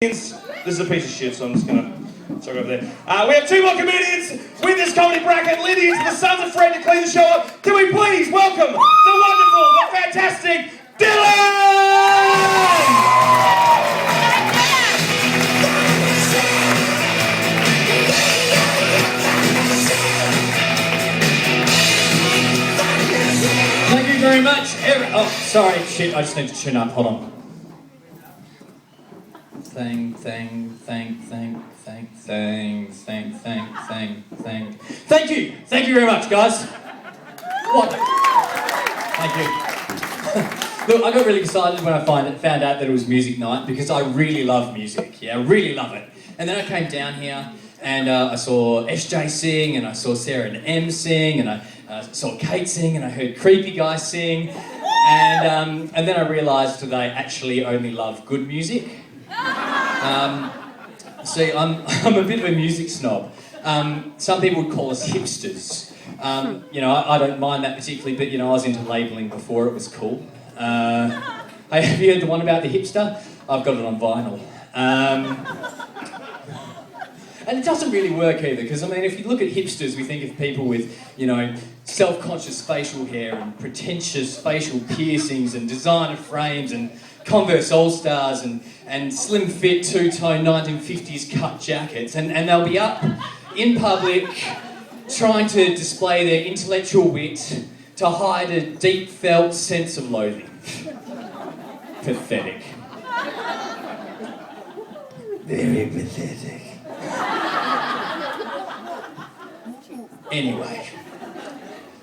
This is a piece of shit, so I'm just gonna chuck over there. We have two more comedians with this comedy bracket, leading into the Sons of Fred to clean the show up. Can we please welcome the wonderful, the fantastic Dylan! Thank you very much. Oh, sorry, shit, I just need to tune up. Hold on. Thank you. Thank you very much, guys. What? Thank you. Look, I got really excited when I found out that it was music night because I really love music. Yeah, I really love it. And then I came down here and I saw SJ sing, and I saw Sarah and M sing, and I saw Kate sing, and I heard Creepy Guy sing, and then I realised that I actually only love good music. See, I'm a bit of a music snob. Some people would call us hipsters. You know, I don't mind that particularly, but you know, I was into labelling before it was cool. Have you heard the one about the hipster? I've got it on vinyl. And it doesn't really work either, because I mean, if you look at hipsters, we think of people with, you know, self-conscious facial hair and pretentious facial piercings and designer frames and Converse All-Stars and slim fit two-tone 1950s cut jackets, and they'll be up in public trying to display their intellectual wit to hide a deep felt sense of loathing. Pathetic. Very pathetic. Anyway,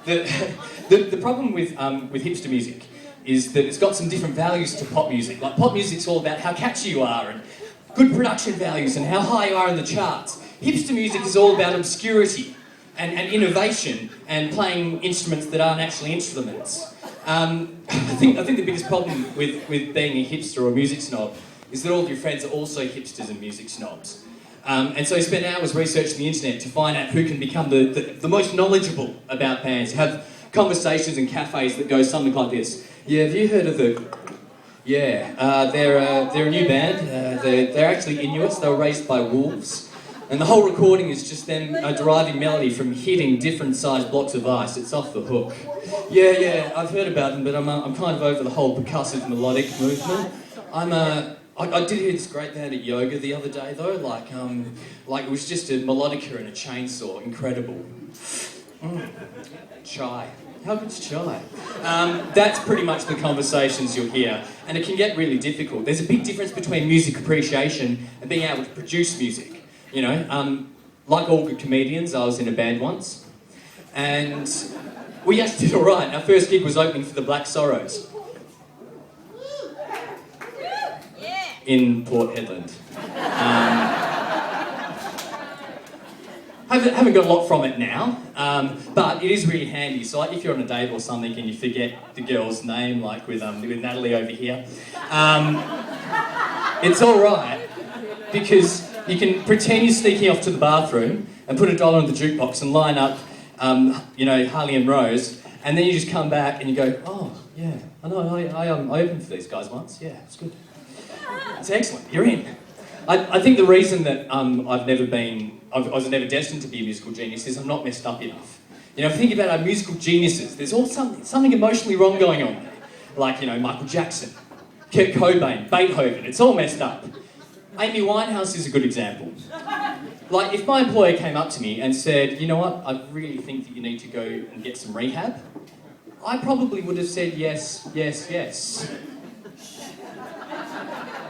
the problem with hipster music is that it's got some different values to pop music. Like, pop music's all about how catchy you are and good production values and how high you are in the charts. Hipster music is all about obscurity and innovation and playing instruments that aren't actually instruments. I think the biggest problem with being a hipster or a music snob is that all of your friends are also hipsters and music snobs. And so you spend hours researching the internet to find out who can become the most knowledgeable about bands, have conversations in cafes that go something like this. Yeah, have you heard of the... Yeah, they're a new band. They're actually Inuits. They were raised by wolves. And the whole recording is just them deriving melody from hitting different sized blocks of ice. It's off the hook. Yeah, I've heard about them, but I'm kind of over the whole percussive melodic movement. I did hear this great band at yoga the other day though, like it was just a melodica and a chainsaw, incredible. Chai. How good's chai? That's pretty much the conversations you'll hear, and it can get really difficult. There's a big difference between music appreciation and being able to produce music. You know, like all good comedians, I was in a band once, and we actually did all right. Our first gig was opening for the Black Sorrows in Port Hedland. Haven't got a lot from it now, but it is really handy. So like if you're on a date or something and you forget the girl's name, like with Natalie over here, it's all right because you can pretend you're sneaking off to the bathroom and put $1 in the jukebox and line up, you know, Harley and Rose, and then you just come back and you go, oh yeah, I know, I opened for these guys once. Yeah, it's good. It's excellent. You're in. I think the reason that I was never destined to be a musical genius is I'm not messed up enough. You know, if you think about our musical geniuses, there's all something emotionally wrong going on there. Like, you know, Michael Jackson, Kurt Cobain, Beethoven, it's all messed up. Amy Winehouse is a good example. Like, if my employer came up to me and said, you know what, I really think that you need to go and get some rehab, I probably would have said yes.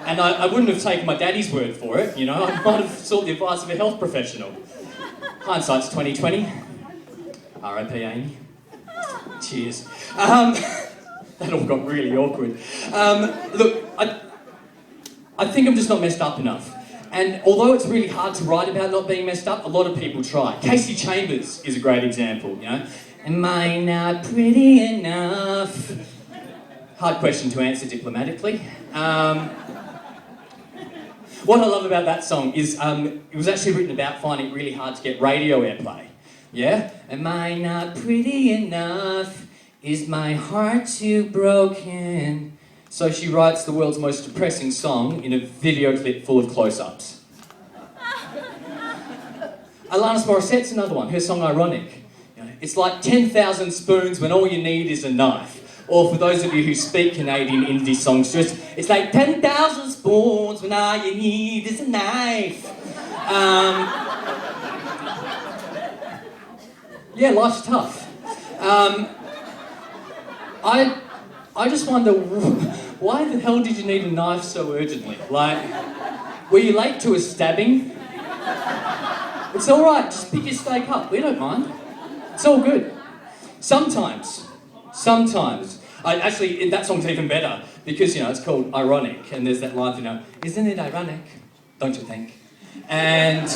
And I wouldn't have taken my daddy's word for it, you know, I might have sought the advice of a health professional. Hindsight's 20/20. R.I.P. Amy. Cheers. That all got really awkward. Look, I think I'm just not messed up enough. And although it's really hard to write about not being messed up, a lot of people try. Casey Chambers is a great example, you know. Am I not pretty enough? Hard question to answer diplomatically. What I love about that song is it was actually written about finding it really hard to get radio airplay. Yeah? Am I not pretty enough? Is my heart too broken So she writes the world's most depressing song in a video clip full of close-ups. Alanis Morissette's another one, her song Ironic. You know, it's like 10,000 spoons when all you need is a knife. Or for those of you who speak Canadian indie songs, it's like 10,000 spoons when all you need is a knife. Yeah, life's tough. I just wonder, why the hell did you need a knife so urgently? Like, were you late to a stabbing? It's all right, just pick your steak up, we don't mind. It's all good. Sometimes, actually, that song's even better, because, you know, it's called Ironic, and there's that line, you know, isn't it ironic, don't you think? And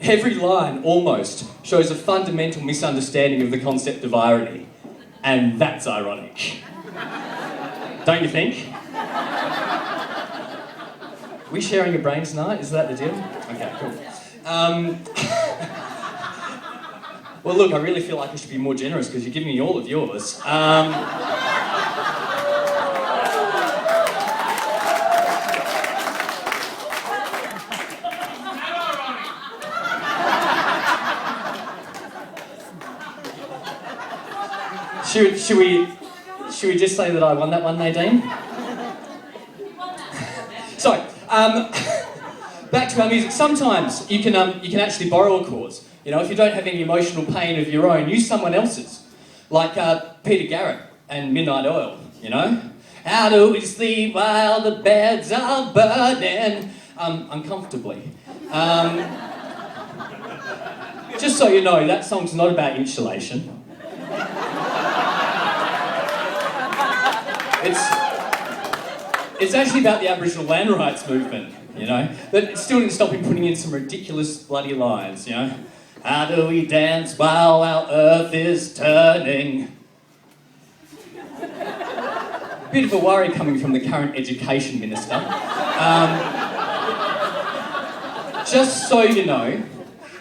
every line, almost, shows a fundamental misunderstanding of the concept of irony. And that's ironic. Don't you think? We sharing a brain tonight? Is that the deal? Okay, cool. Well, look, I really feel like I should be more generous because you're giving me all of yours. Should we just say that I won that one, Nadine? So, back to our music. Sometimes you can actually borrow a chorus. You know, if you don't have any emotional pain of your own, use someone else's. Like Peter Garrett and Midnight Oil, you know? How do we sleep while the beds are burning? Uncomfortably. Just so you know, that song's not about insulation. It's actually about the Aboriginal land rights movement, you know? But it still didn't stop him putting in some ridiculous bloody lines, you know? How do we dance while our earth is turning? Bit of a worry coming from the current education minister. Just so you know,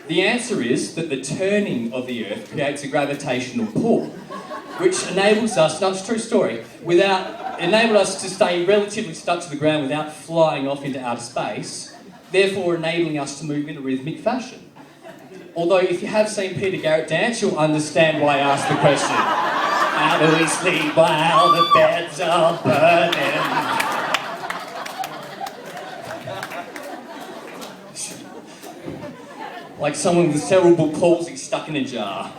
the answer is that the turning of the earth creates a gravitational pull, which enables us, no, it's a true story, enabled us to stay relatively stuck to the ground without flying off into outer space, therefore enabling us to move in a rhythmic fashion. Although if you have seen Peter Garrett dance, you'll understand why I asked the question. How do we sleep while the beds are burning? Like someone with cerebral palsy stuck in a jar.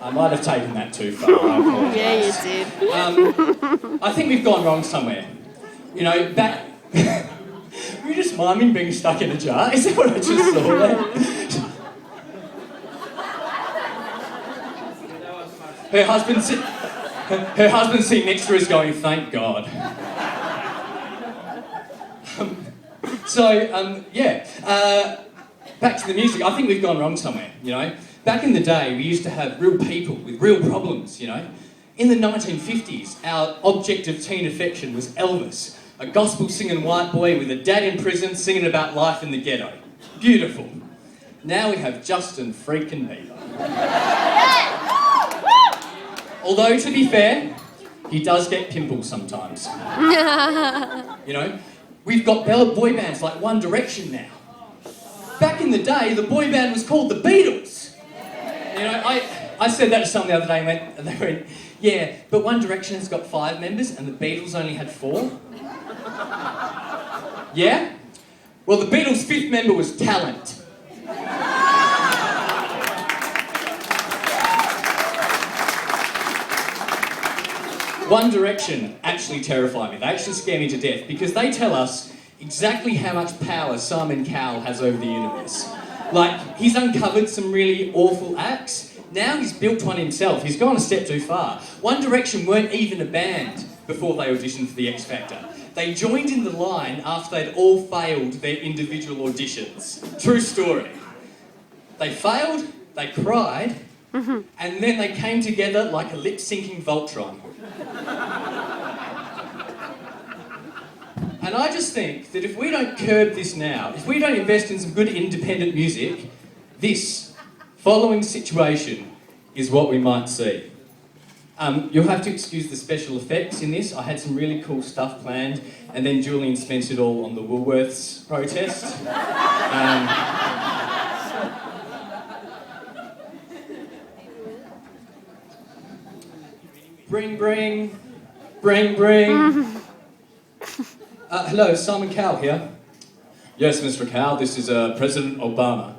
I might have taken that too far. Yeah, you did. I think we've gone wrong somewhere. You know, that... Were you just miming being stuck in a jar? Is that what I just saw there? Her husband's sitting next to her is going, thank God. Back to the music. I think we've gone wrong somewhere, you know? Back in the day, we used to have real people with real problems, you know? In the 1950s, our object of teen affection was Elvis, a gospel-singing white boy with a dad in prison singing about life in the ghetto. Beautiful. Now we have Justin freaking Bieber. Although, to be fair, he does get pimples sometimes. You know? We've got boy bands like One Direction now. Back in the day, the boy band was called the Beatles. You know, I said that to someone the other day and they went, yeah, but One Direction has got 5 members and the Beatles only had 4. Yeah? Well, the Beatles' 5th member was talent. One Direction actually terrify me. They actually scare me to death because they tell us exactly how much power Simon Cowell has over the universe. Like, he's uncovered some really awful acts. Now he's built one himself. He's gone a step too far. One Direction weren't even a band before they auditioned for the X Factor. They joined in the line after they'd all failed their individual auditions. True story. They failed, they cried, and then they came together like a lip-syncing Voltron. And I just think that if we don't curb this now, if we don't invest in some good independent music, this following situation is what we might see. You'll have to excuse the special effects in this. I had some really cool stuff planned, and then Julian spent it all on the Woolworths protest. Bring, bring, bring, bring. Hello, Simon Cowell here. Yes, Mr. Cowell, this is President Obama.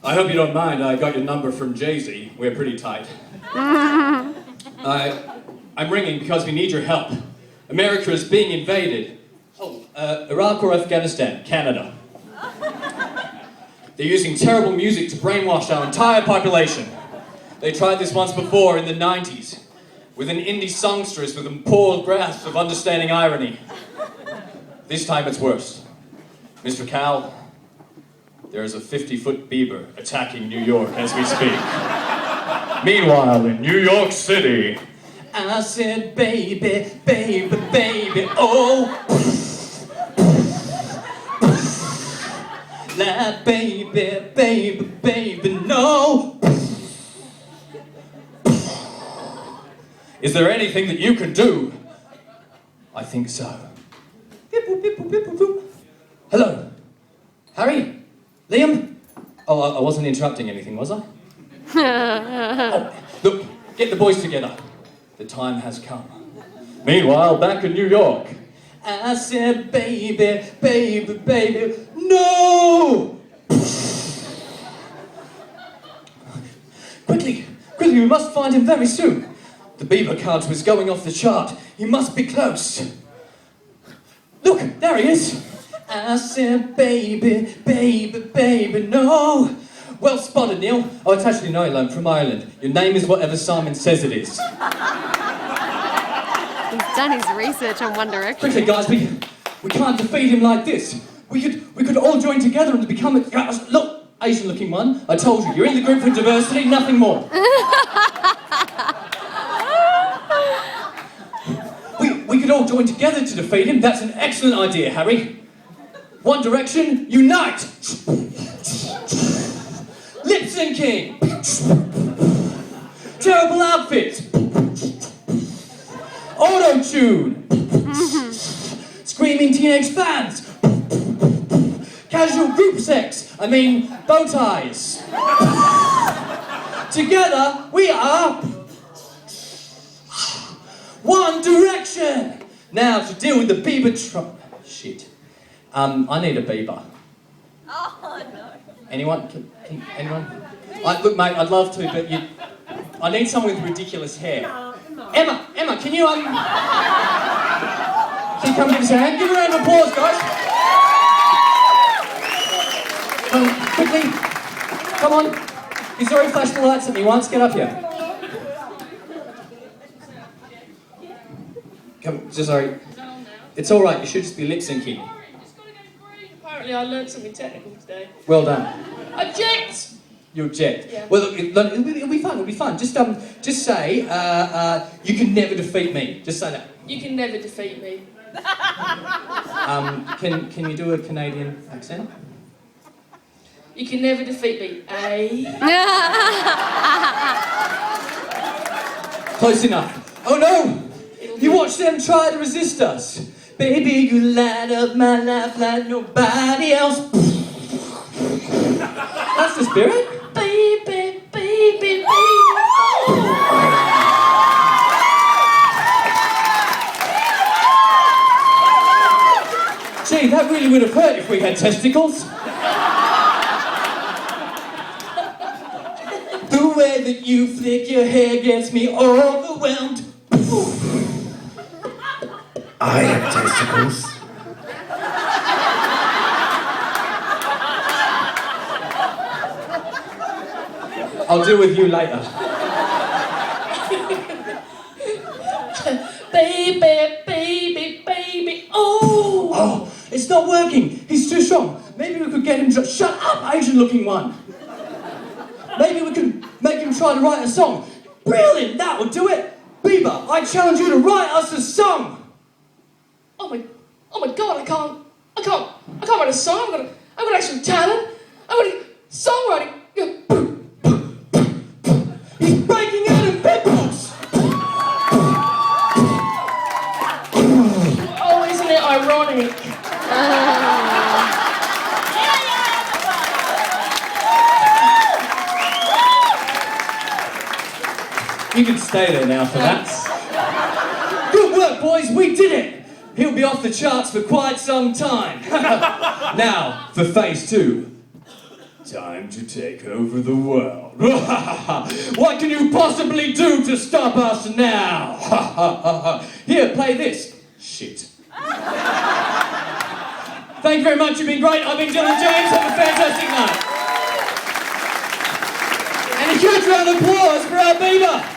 I hope you don't mind, I got your number from Jay-Z. We're pretty tight. I'm ringing because we need your help. America is being invaded. Iraq or Afghanistan? Canada. They're using terrible music to brainwash our entire population. They tried this once before in the 90s, with an indie songstress with a poor grasp of understanding irony. This time it's worse. Mr. Cowell, there is a 50-foot Bieber attacking New York as we speak. Meanwhile, in New York City, I said, baby, baby, baby, oh. Like, baby, baby, baby, no. Is there anything that you can do? I think so. Hello? Harry? Liam? Oh, I wasn't interrupting anything, was I? Oh, look, get the boys together. The time has come. Meanwhile, back in New York. I said, baby, baby, baby, no! Quickly, quickly, we must find him very soon. The Bieber count was going off the chart. He must be close. Look, there he is. I said, baby, baby, baby, no. Well spotted, Neil. Oh, it's actually Niall. I'm from Ireland. Your name is whatever Simon says it is. He's done his research on One Direction. Quickly, guys, we can't defeat him like this. We could all join together and become a... Look, Asian-looking one. I told you, you're in the group for diversity, nothing more. We could all join together to defeat him. That's an excellent idea, Harry. One Direction, unite! Lip syncing! Terrible outfits! Auto-tune! Screaming teenage fans! Casual group sex! Bow ties! Together, we are... One Direction! Now, to deal with the Bieber shit. I need a Bieber. Oh, no. Anyone? Anyone? Look, mate, I'd love to, but I need someone with ridiculous hair. Emma, can you, Can you come give us a hand? Give her a round of applause, guys. Quickly. Come on. He's already flashed the lights at me once. Get up here. Come, sorry. It's all right. You should just be lip syncing. Apparently I learned something technical today. Well done. Object! You object. Yeah. Well, look, it'll be fun. It'll be fun. Just say, you can never defeat me. Just say that. You can never defeat me. Can you do a Canadian accent? You can never defeat me. Close enough. Oh no! You watch them try to resist us. Baby, you light up my life like nobody else. That's the spirit. Baby, baby, baby. Gee, that really would have hurt if we had testicles. The way that you flick your hair gets me overwhelmed. I have testicles. I'll deal with you later. Baby, baby, baby. Oh, it's not working. He's too strong. Maybe we could get him to... Shut up, Asian-looking one. Maybe we could make him try to write a song. Brilliant, that would do it. Bieber, I challenge you to write us a song. Oh my God, I can't write a song. I've got actual talent. I've got songwriting. He's breaking out in pimples! Oh, isn't it ironic? You can stay there now for that. Good work, boys, we did it! He'll be off the charts for quite some time. Now, for phase 2. Time to take over the world. What can you possibly do to stop us now? Here, play this. Shit. Thank you very much, you've been great. I've been Dylan James, have a fantastic night. And a huge round of applause for our Bieber.